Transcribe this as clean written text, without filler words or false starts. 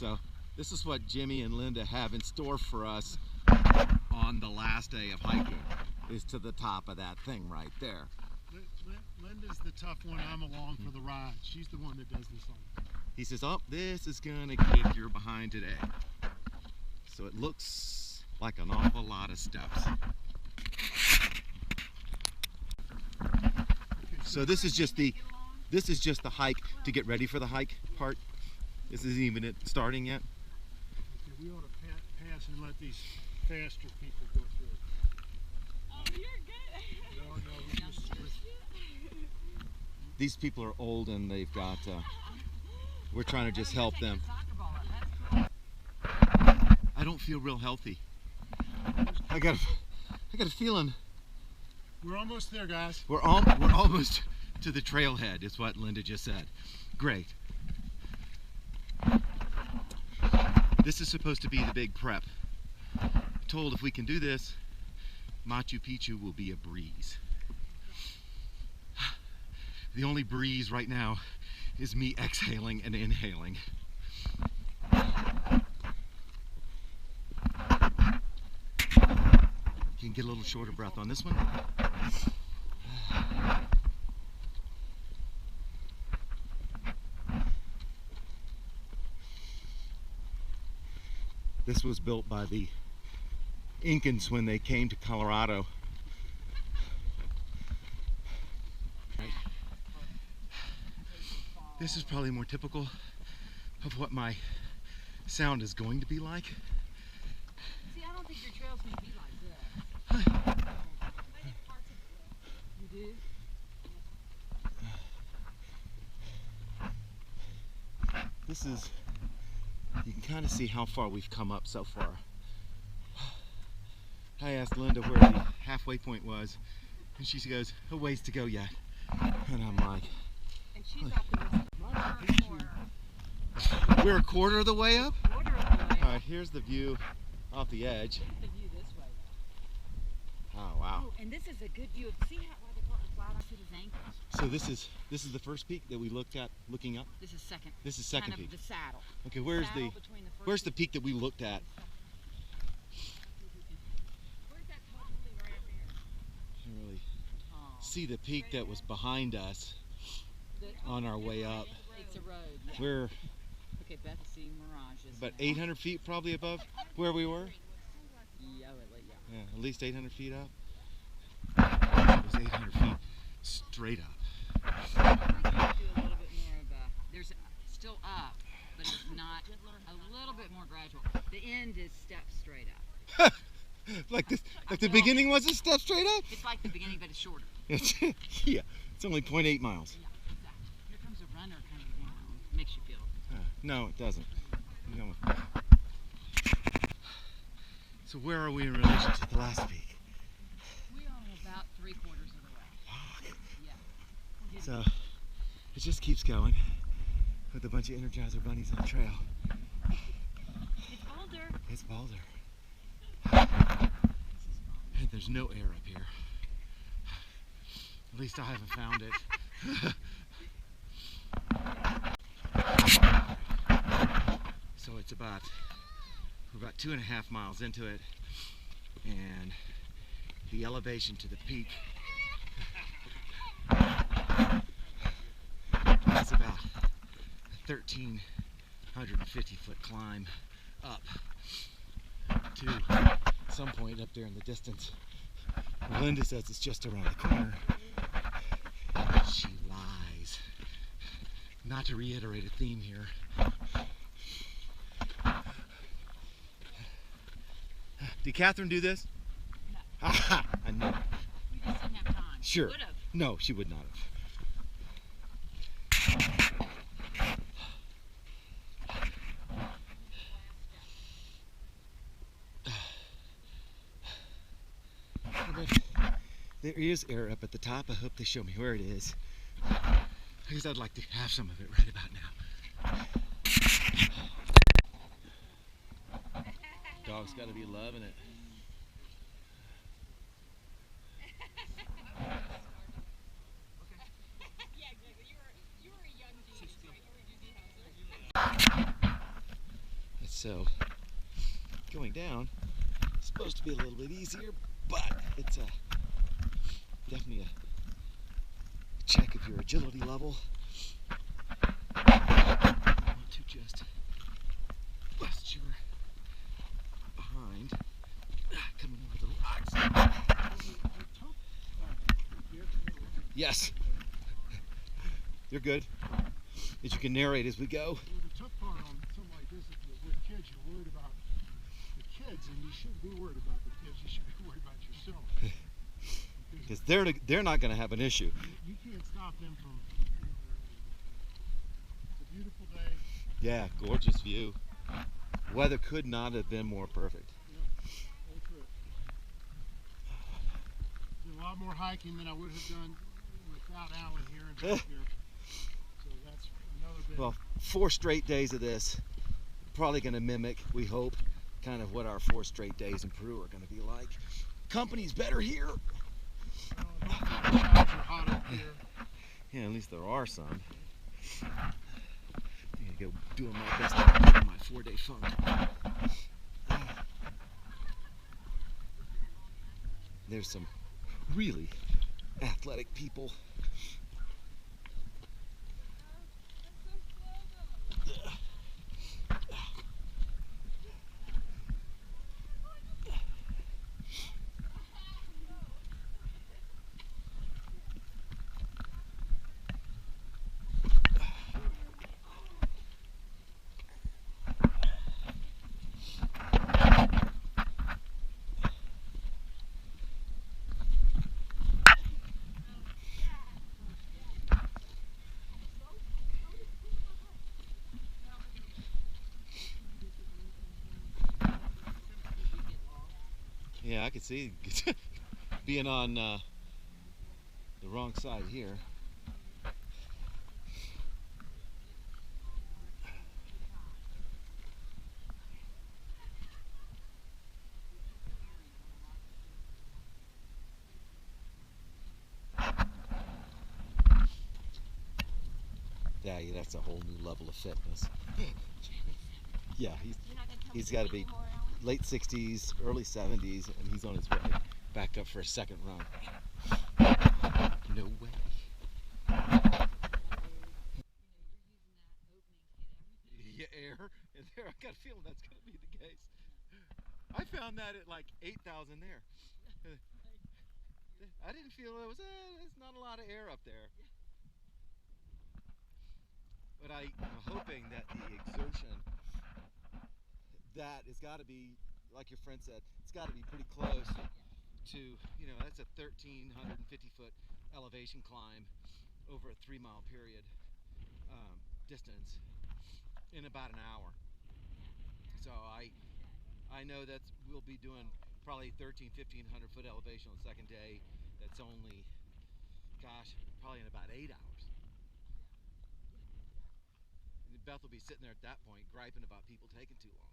So this is what Jimmy and Linda have in store for us on the last day of hiking, is to the top of that thing right there. Linda's the tough one. I'm along for the ride. She's the one that does this all. He says, oh, this is gonna kick your behind today. So it looks like an awful lot of steps. So this is just the hike to get ready for the hike part. This isn't even it starting yet. Okay, we ought to pass and let these faster people go through. Oh, you're good. No, we just These people are old and they've got, we're trying to just help them. I don't feel real healthy. I got a feeling. We're almost there, guys. We're almost to the trailhead, is what Linda just said. Great. This is supposed to be the big prep. Told if we can do this, Machu Picchu will be a breeze. The only breeze right now is me exhaling and inhaling. You can get a little shorter breath on this one. This was built by the Incans when they came to Colorado. This is probably more typical of what my sound is going to be like. See, I don't think your trail's going to be like this. You do? This is, you can kind of see how far we've come up so far. I asked Linda where the halfway point was, and she goes, a ways to go yet. And I'm like, And she's optimistic. we're a quarter of the way up? Quarter of the way. All right, here's the view off the edge. The view this way. Oh, wow. Oh, and this is a good view of, see how why they brought the flat on to his ankles? So this is the first peak that we looked at looking up? This is second. This is second kind peak. of the saddle. Okay, where's Saddle the between the first where's the peak that we looked at? Where's that totally right up here? Can't really Oh. see the peak that was behind us on our way up. It's a road. Yeah. We're Okay, Bethany Mirages. about 800 feet probably above where we were. Yeah, Yeah, at least 800 feet up. It was 800 feet straight up. Do a little bit more of a, there's still up, but it's not, a little bit more gradual. The end is steps straight up. Like the beginning was a step straight up? It's like the beginning, but it's shorter. Yeah, it's only 0.8 miles. Yeah, exactly. Here comes a runner coming down. Makes you feel. No, it doesn't. No. So where are we in relation to the last peak? We are about 3/4 of the way. Yeah. So it just keeps going with a bunch of Energizer bunnies on the trail. It's Boulder. It's Boulder. And there's no air up here. At least I haven't found it. So it's we're about 2.5 miles into it, and the elevation to the peak is about a 1,350 foot climb up to some point up there in the distance. Linda says it's just around the corner. She lies. Not to reiterate a theme here. Did Catherine do this? No. Aha! I knew it. We just didn't have time. Sure. Would have. No, she would not have. There is air up at the top. I hope they show me where it is. Because I'd like to have some of it right about now. Dog's got to be loving it. supposed to be a little bit easier, but it's definitely a check of your agility level. You want to just bust your behind, coming over the rocks. Yes. You're good. As you can narrate as we go. Well, the tough part on something like this is that with kids, you're worried about the kids, and you shouldn't be worried about the kids. You should be worried about yourself. Because they're not going to have an issue. You can't stop them from. It's a beautiful day. Yeah, gorgeous view. Weather could not have been more perfect. Whole trip. Did a lot more hiking than I would have done without Alan here and back here. So that's another bit. Well, 4 straight days of this, probably going to mimic, we hope, kind of what our 4 straight days in Peru are going to be like. Company's better here. Hopefully the clouds are hot up here. Yeah, at least there are some. I'm going to go doing my best to get my 4-day funk. There's some really athletic people. Yeah, I could see being on the wrong side here. Yeah, that's a whole new level of fitness. Yeah, he's got to be late 60s, early 70s, and he's on his way back up for a second run. No way. Yeah, air. And there, I got a feeling that's going to be the case. I found that at like 8,000 there. I didn't feel there's not a lot of air up there. But I'm hoping that the exertion, that has got to be, like your friend said, it's got to be pretty close to, that's a 1,350 foot elevation climb over a 3-mile period distance in about an hour. So I know that we'll be doing probably 1,500 foot elevation on the second day. That's only, gosh, probably in about 8 hours. And Beth will be sitting there at that point griping about people taking too long.